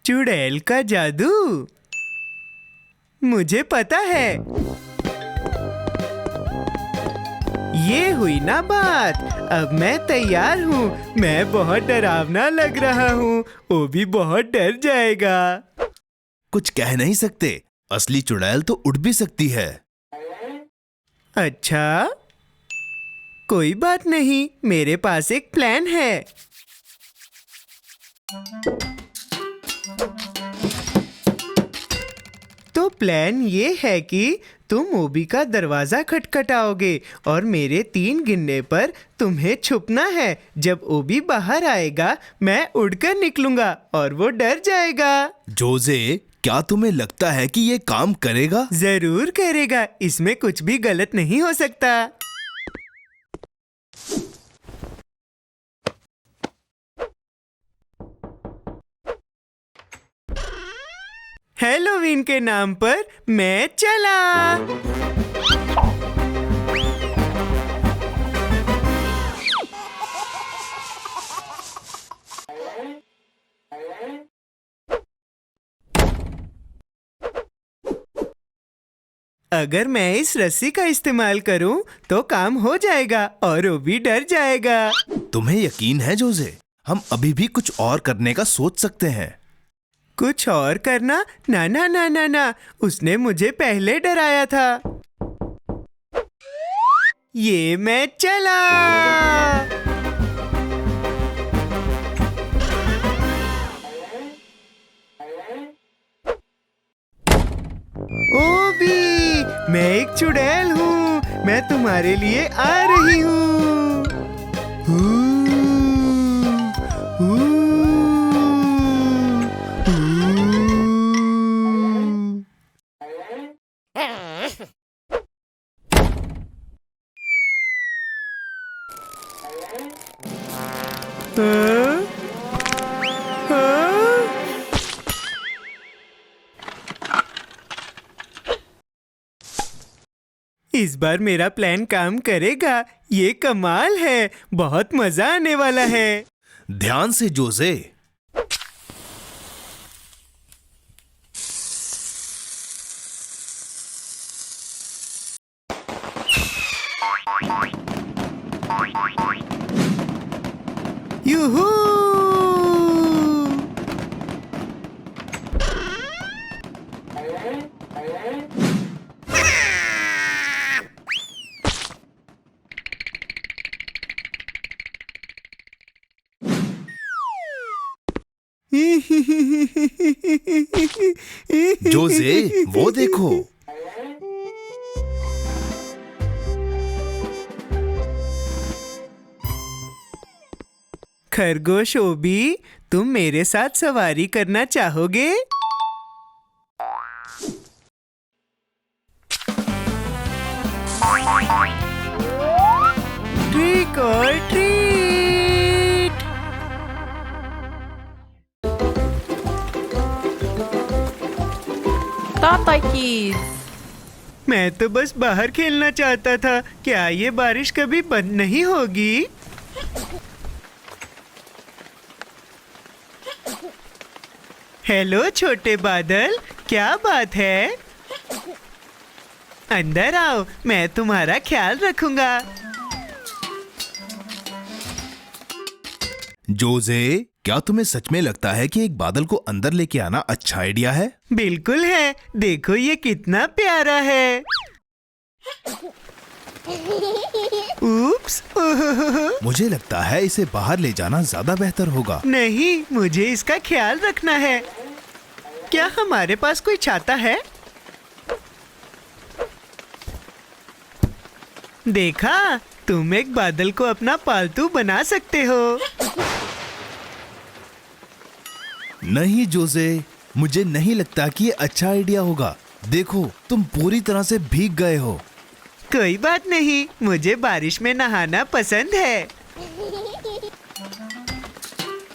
A: चुड़ैल का जादू। मुझे पता है। ये हुई ना बात। अब मैं तैयार हूँ। मैं बहुत डरावना लग रहा हूँ। वो भी बहुत डर जाएगा।
C: कुछ कह नहीं सकते। असली चुड़ैल तो उड़ भी सकती है।
A: अच्छा, कोई बात नहीं। मेरे पास एक प्लान है। तो प्लान ये है कि तुम ओबी का दरवाजा खटखटाओगे और मेरे 3 गिनने पर तुम्हें छुपना है। जब ओबी बाहर आएगा, मैं उड़कर निकलूंगा और वो डर जाएगा।
C: जोसे, क्या तुम्हें लगता है कि ये काम करेगा?
A: जरूर करेगा। इसमें कुछ भी गलत नहीं हो सकता। हैलोवीन के नाम पर मैं चला। अगर मैं इस रस्सी का इस्तेमाल करूं तो काम हो जाएगा और वो भी डर जाएगा।
C: तुम्हें यकीन है जोसे? हम अभी भी कुछ और करने का सोच सकते हैं।
A: कुछ और करना? ना ना ना ना ना, उसने मुझे पहले डराया था। ये मैं चला। ओ भी, मैं एक चुड़ैल हूँ। मैं तुम्हारे लिए आ रही हूँ। इस बार मेरा प्लान काम करेगा। ये कमाल है, बहुत मजा आने वाला है।
C: ध्यान से जोसे।
A: यूहू!
C: जोसे, वो देखो।
A: खरगोश ओबी, तुम मेरे साथ सवारी करना चाहोगे? ट्रिक और ट्रीट।
D: टाटा किड्स।
A: मैं तो बस बाहर खेलना चाहता था। क्या ये बारिश कभी बंद नहीं होगी? हेलो छोटे बादल, क्या बात है? अंदर आओ, मैं तुम्हारा ख्याल रखूंगा।
C: जोसे, क्या तुम्हें सच में लगता है कि एक बादल को अंदर लेके आना अच्छा आइडिया है?
A: बिल्कुल है, देखो ये कितना प्यारा है। उप्स, ओहोहोहो।
C: मुझे लगता है इसे बाहर ले जाना ज्यादा बेहतर होगा।
A: नहीं, मुझे इसका ख्याल रखना है। क्या हमारे पास कोई छाता है? देखा, तुम एक बादल को अपना पालतू बना सकते हो।
C: नहीं जोसे, मुझे नहीं लगता कि ये अच्छा आइडिया होगा। देखो, तुम पूरी तरह से भीग गए हो।
A: कोई बात नहीं, मुझे बारिश में नहाना पसंद है।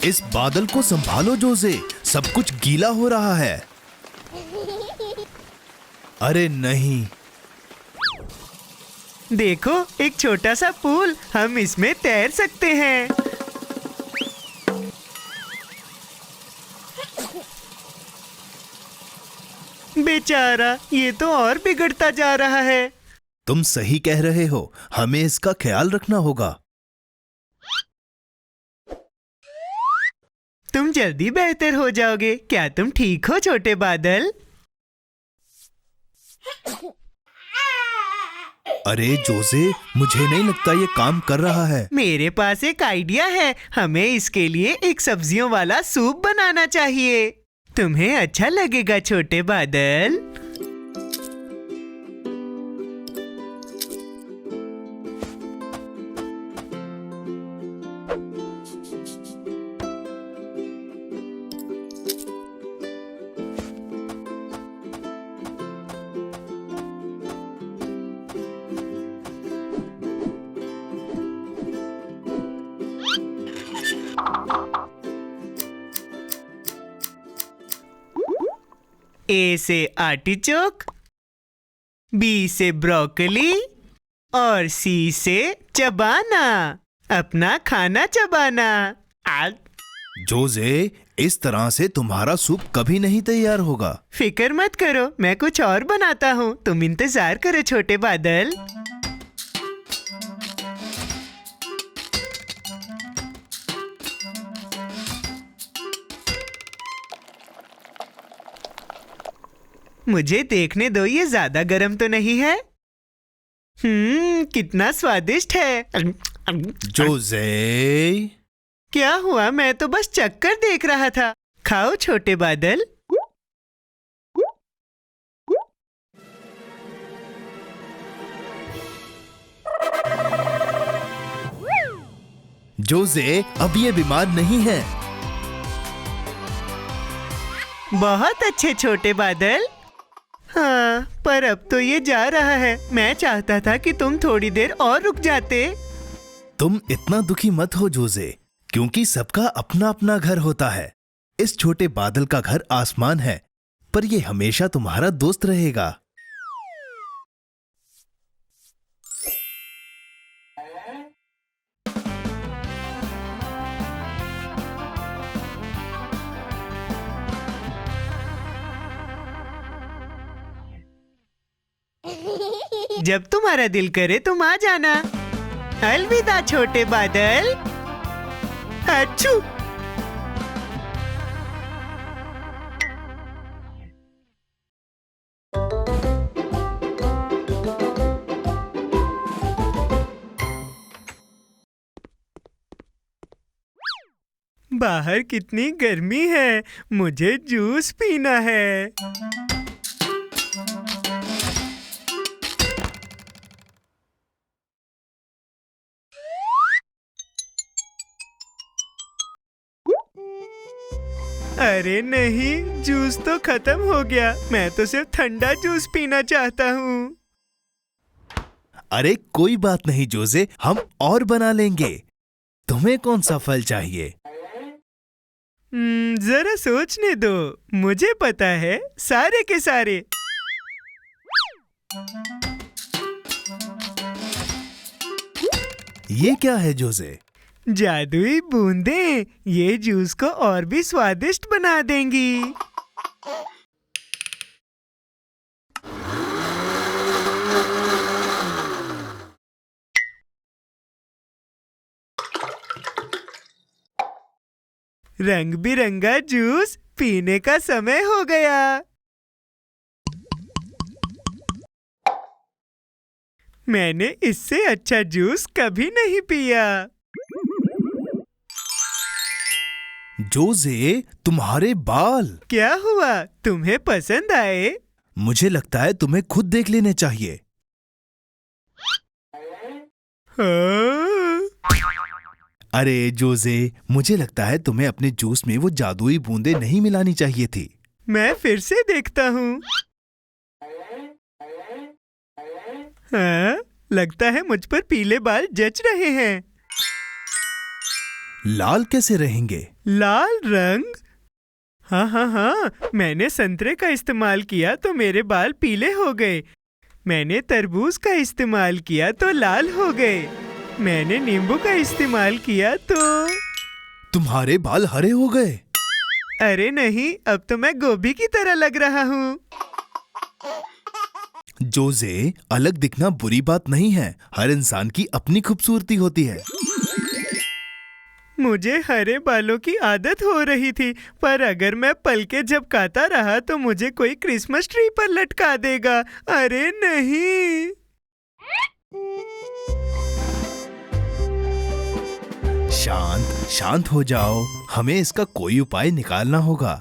C: इस बादल को संभालो जोसे, सब कुछ गीला हो रहा है। अरे नहीं।
A: देखो, एक छोटा सा पूल, हम इसमें तैर सकते हैं। बेचारा, ये तो और बिगड़ता जा रहा है।
C: तुम सही कह रहे हो, हमें इसका ख्याल रखना होगा।
A: तुम जल्दी बेहतर हो जाओगे। क्या तुम ठीक हो छोटे बादल?
C: अरे जोसे, मुझे नहीं लगता ये काम कर रहा है।
A: मेरे पास एक आइडिया है। हमें इसके लिए एक सब्जियों वाला सूप बनाना चाहिए। तुम्हें अच्छा लगेगा छोटे बादल? ए से आर्टिचोक, बी से ब्रोकली और सी से चबाना। अपना खाना चबाना।
C: जोसे, इस तरह से तुम्हारा सूप कभी नहीं तैयार होगा।
A: फिक्र मत करो, मैं कुछ और बनाता हूँ, तुम इंतजार करो छोटे बादल। मुझे देखने दो, ये ज्यादा गर्म तो नहीं है। कितना स्वादिष्ट है।
C: जोसे,
A: क्या हुआ? मैं तो बस चक्कर देख रहा था। खाओ छोटे बादल।
C: जोसे अब ये बीमार नहीं है।
A: बहुत अच्छे छोटे बादल। हाँ, पर अब तो ये जा रहा है। मैं चाहता था कि तुम थोड़ी देर और रुक जाते।
C: तुम इतना दुखी मत हो जोसे, क्योंकि सबका अपना अपना घर होता है। इस छोटे बादल का घर आसमान है, पर ये हमेशा तुम्हारा दोस्त रहेगा।
A: जब तुम्हारा दिल करे तुम आ जाना। अलविदा छोटे बादल। अच्छू। बाहर कितनी गर्मी है, मुझे जूस पीना है। अरे नहीं, जूस तो खत्म हो गया। मैं तो सिर्फ ठंडा जूस पीना चाहता हूँ।
C: अरे कोई बात नहीं जोसे, हम और बना लेंगे। तुम्हें कौन सा फल चाहिए?
A: जरा सोचने दो। मुझे पता है, सारे के सारे।
C: ये क्या है जोसे?
A: जादुई बूंदें, ये जूस को और भी स्वादिष्ट बना देंगी। रंग बिरंगा जूस पीने का समय हो गया। मैंने इससे अच्छा जूस कभी नहीं पिया।
C: जोसे, तुम्हारे बाल।
A: क्या हुआ? तुम्हें पसंद आए?
C: मुझे लगता है तुम्हें खुद देख लेने चाहिए।
A: हाँ?
C: अरे जोसे, मुझे लगता है तुम्हें अपने जूस में वो जादुई बूंदें नहीं मिलानी चाहिए थी।
A: मैं फिर से देखता हूँ। हाँ, लगता है मुझ पर पीले बाल जच रहे हैं।
C: लाल कैसे रहेंगे?
A: लाल रंग? हाँ, मैंने संतरे का इस्तेमाल किया तो मेरे बाल पीले हो गए। मैंने तरबूज का इस्तेमाल किया तो लाल हो गए। मैंने नींबू का इस्तेमाल किया तो
C: तुम्हारे बाल हरे हो गए।
A: अरे नहीं, अब तो मैं गोभी की तरह लग रहा हूँ।
C: जोसे, अलग दिखना बुरी बात नहीं है। हर इंसान की अपनी खूबसूरती होती है।
A: मुझे हरे बालों की आदत हो रही थी, पर अगर मैं पलके झपकाता रहा तो मुझे कोई क्रिसमस ट्री पर लटका देगा। अरे नहीं।
C: शांत शांत हो जाओ, हमें इसका कोई उपाय निकालना होगा।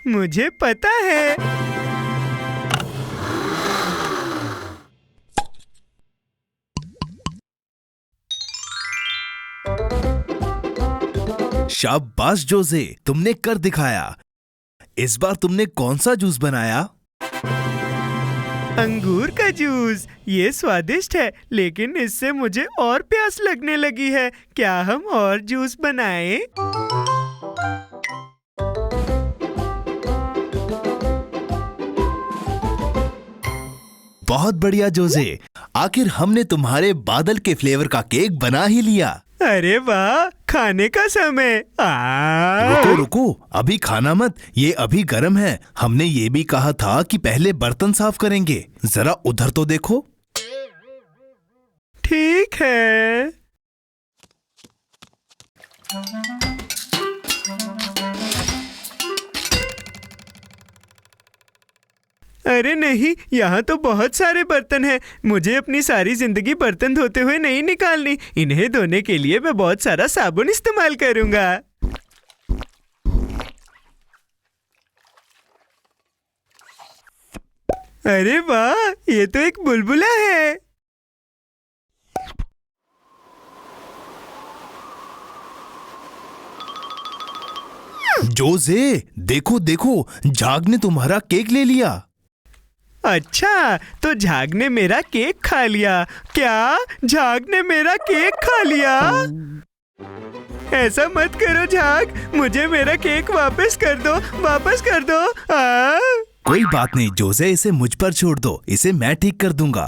A: मुझे पता है।
C: शाबाश जोसे, तुमने कर दिखाया। इस बार तुमने कौन सा जूस बनाया?
A: अंगूर का जूस। ये स्वादिष्ट है, लेकिन इससे मुझे और प्यास लगने लगी है। क्या हम और जूस बनाएं?
C: बहुत बढ़िया जोसे, आखिर हमने तुम्हारे बादल के फ्लेवर का केक बना ही लिया।
A: अरे वाह, खाने का समय।
C: रुको रुको, अभी खाना मत, ये अभी गर्म है। हमने ये भी कहा था कि पहले बर्तन साफ करेंगे। जरा उधर तो देखो।
A: ठीक है। अरे नहीं, यहाँ तो बहुत सारे बर्तन हैं। मुझे अपनी सारी जिंदगी बर्तन धोते हुए नहीं निकालनी। इन्हें धोने के लिए मैं बहुत सारा साबुन इस्तेमाल करूंगा। अरे वाह, ये तो एक बुलबुला है।
C: जोसे, देखो देखो, झाग ने तुम्हारा केक ले लिया।
A: अच्छा, तो झाग ने मेरा केक खा लिया। क्या झाग ने मेरा केक खा लिया? ऐसा मत करो झाग, मुझे मेरा केक वापस कर दो, वापस कर दो।
C: कोई बात नहीं जोसे, इसे मुझ पर छोड़ दो, इसे मैं ठीक कर दूंगा।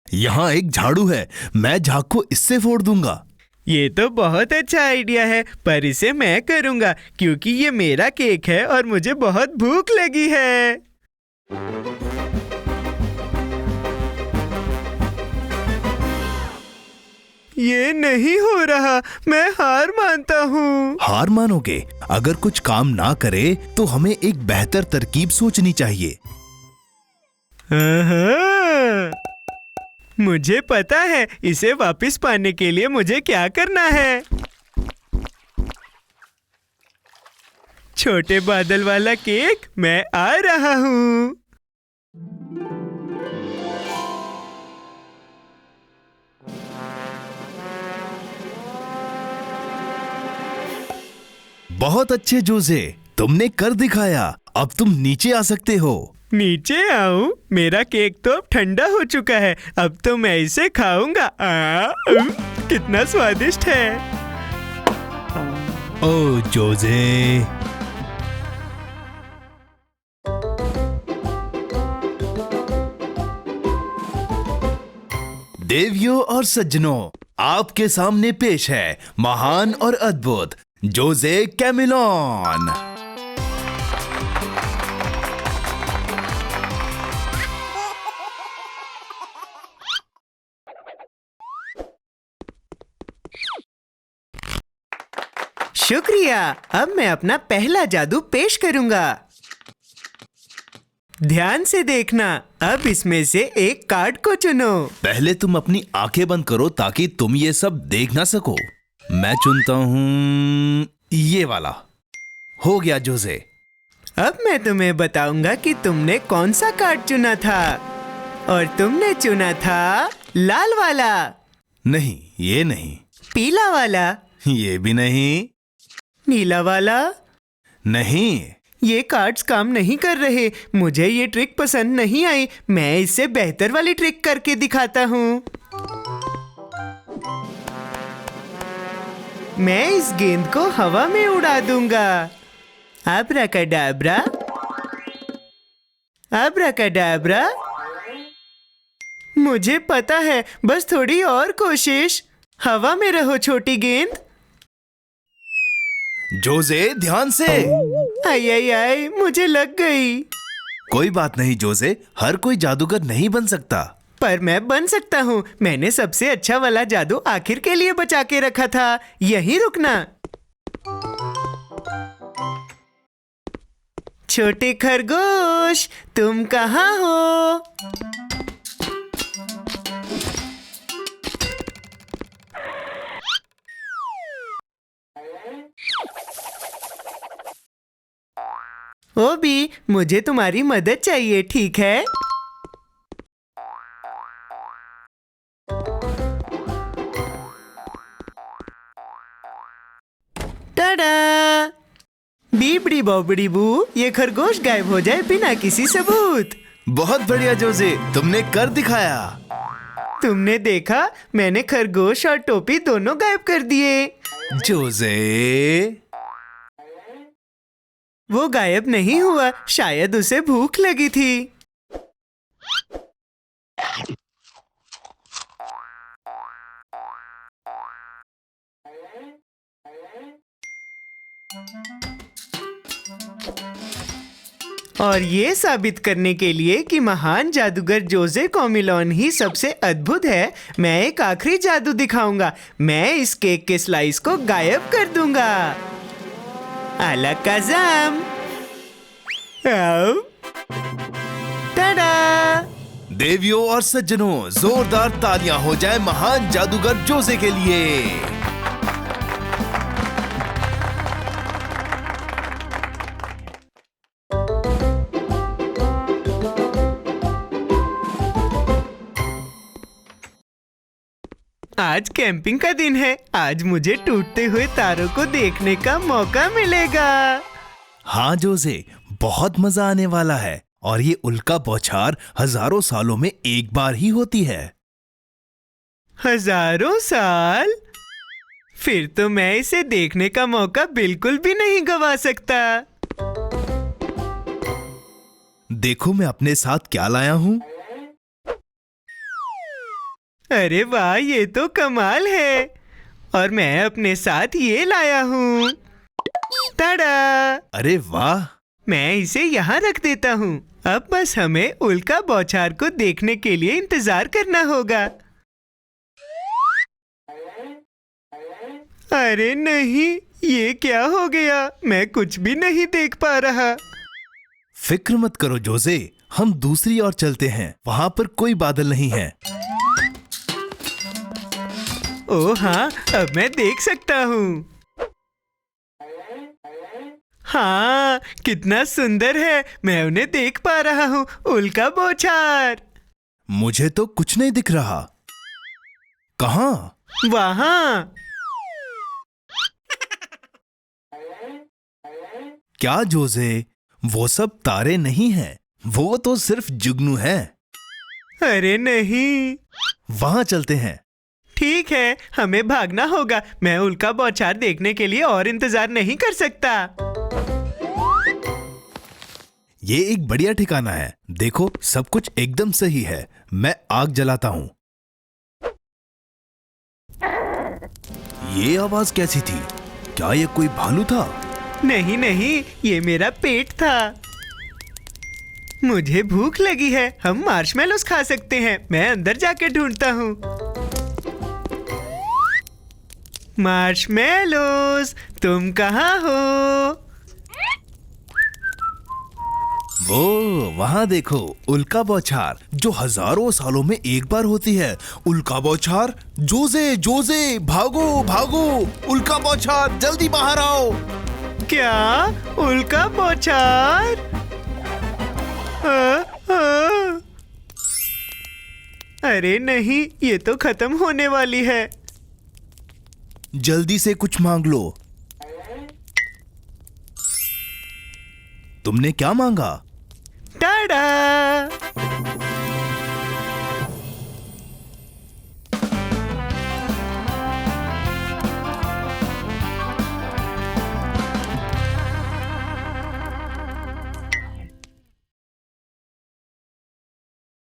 C: यहाँ एक झाड़ू है, मैं झाग को इससे फोड़ दूंगा।
A: ये तो बहुत अच्छा आइडिया है, पर इसे मैं करूंगा क्योंकि ये मेरा केक है और मुझे बहुत भूख लगी है। ये नहीं हो रहा, मैं हार मानता हूँ।
C: हार मानोगे? अगर कुछ काम ना करे तो हमें एक बेहतर तरकीब सोचनी चाहिए।
A: मुझे पता है, इसे वापस पाने के लिए मुझे क्या करना है। छोटे बादल वाला केक, मैं आ रहा हूँ।
C: बहुत अच्छे जोसे, तुमने कर दिखाया। अब तुम नीचे आ सकते हो।
A: नीचे आऊं? मेरा केक तो अब ठंडा हो चुका है, अब तो मैं इसे खाऊंगा। कितना स्वादिष्ट है।
C: ओ जोसे, देवियों और सज्जनों, आपके सामने पेश है महान और अद्भुत जोसे कैमिलॉन।
A: शुक्रिया। अब मैं अपना पहला जादू पेश करूंगा। ध्यान से देखना, अब इसमें से एक कार्ड को चुनो।
C: पहले तुम अपनी आंखें बंद करो ताकि तुम ये सब देख ना सको। मैं चुनता हूँ ये वाला। हो गया जोसे।
A: अब मैं तुम्हें बताऊंगा कि तुमने कौन सा कार्ड चुना था। और तुमने चुना था लाल वाला।
C: नहीं, ये नहीं।
A: पीला वाला।
C: ये भी नहीं।
A: नीला वाला।
C: नहीं।
A: ये कार्ड्स काम नहीं कर रहे। मुझे ये ट्रिक पसंद नहीं आई। मैं इससे बेहतर वाली ट्रिक करके दिखाता हूँ। मैं इस गेंद को हवा में उड़ा दूंगा। अब्राकडाब्रा, अब्राकडाब्रा। मुझे पता है, बस थोड़ी और कोशिश। हवा में रहो छोटी गेंद।
C: जोसे, ध्यान से।
A: आई आई आई, मुझे लग गई।
C: कोई बात नहीं जोसे, हर कोई जादूगर नहीं बन सकता।
A: पर मैं बन सकता हूँ। मैंने सबसे अच्छा वाला जादू आखिर के लिए बचा के रखा था। यहीं रुकना। छोटे खरगोश, तुम कहाँ हो? ओबी, मुझे तुम्हारी मदद चाहिए, ठीक है? टाडा! बीबड़ी बॉबड़ी बू, ये खरगोश गायब हो जाए बिना किसी सबूत।
C: बहुत बढ़िया जोसे, तुमने कर दिखाया।
A: तुमने देखा, मैंने खरगोश और टोपी दोनों गायब कर दिए।
C: जोसे,
A: वो गायब नहीं हुआ, शायद उसे भूख लगी थी। और ये साबित करने के लिए कि महान जादूगर जोसे कॉमिलोन ही सबसे अद्भुत है, मैं एक आखिरी जादू दिखाऊंगा। मैं इस केक के स्लाइस को गायब कर दूंगा। अलकाज़म। टाडा!
C: देवियों और सज्जनों, जोरदार तालियां हो जाए महान जादूगर जोसे के लिए।
A: आज कैंपिंग का दिन है। आज मुझे टूटते हुए तारों को देखने का मौका मिलेगा।
C: हाँ जोसे, बहुत मजा आने वाला है। और ये उल्का बौछार हजारों सालों में एक बार ही होती है।
A: हजारों साल? फिर तो मैं इसे देखने का मौका बिल्कुल भी नहीं गवा सकता।
C: देखो मैं अपने साथ क्या लाया हूँ।
A: अरे वाह, ये तो कमाल है। और मैं अपने साथ ये लाया हूँ। टाडा!
C: अरे वाह!
A: मैं इसे यहाँ रख देता हूँ। अब बस हमें उल्का बौछार को देखने के लिए इंतजार करना होगा। अरे नहीं, ये क्या हो गया? मैं कुछ भी नहीं देख पा रहा।
C: फिक्र मत करो जोसे, हम दूसरी ओर चलते हैं। वहाँ पर कोई बादल नहीं है।
A: ओह हाँ, अब मैं देख सकता हूँ। हाँ, कितना सुंदर है। मैं उन्हें देख पा रहा हूँ। उल्का बौछार।
C: मुझे तो कुछ नहीं दिख रहा। कहाँ?
A: वहाँ।
C: क्या जोसे? वो सब तारे नहीं हैं। वो तो सिर्फ जुगनू है।
A: अरे नहीं।
C: वहाँ चलते हैं।
A: ठीक है, हमें भागना होगा। मैं उल्का बौछार देखने के लिए और इंतजार नहीं कर सकता।
C: ये एक बढ़िया ठिकाना है। देखो, सब कुछ एकदम सही है। मैं आग जलाता हूँ। ये आवाज कैसी थी? क्या ये कोई भालू था?
A: नहीं नहीं, ये मेरा पेट था। मुझे भूख लगी है। हम मार्शमेलोस खा सकते हैं। मैं अंदर जाके ढूंढता हूँ। मार्शमेलोस, तुम कहाँ हो?
C: वो वहाँ देखो, उल्का बौछार जो हजारों सालों में एक बार होती है। उल्का बौछार! जोसे जोसे, भागो भागो! उल्का बौछार, जल्दी बाहर आओ!
A: क्या? उल्का बौछार? अरे नहीं, ये तो खत्म होने वाली है।
C: जल्दी से कुछ मांग लो। तुमने क्या मांगा?
A: टाडा!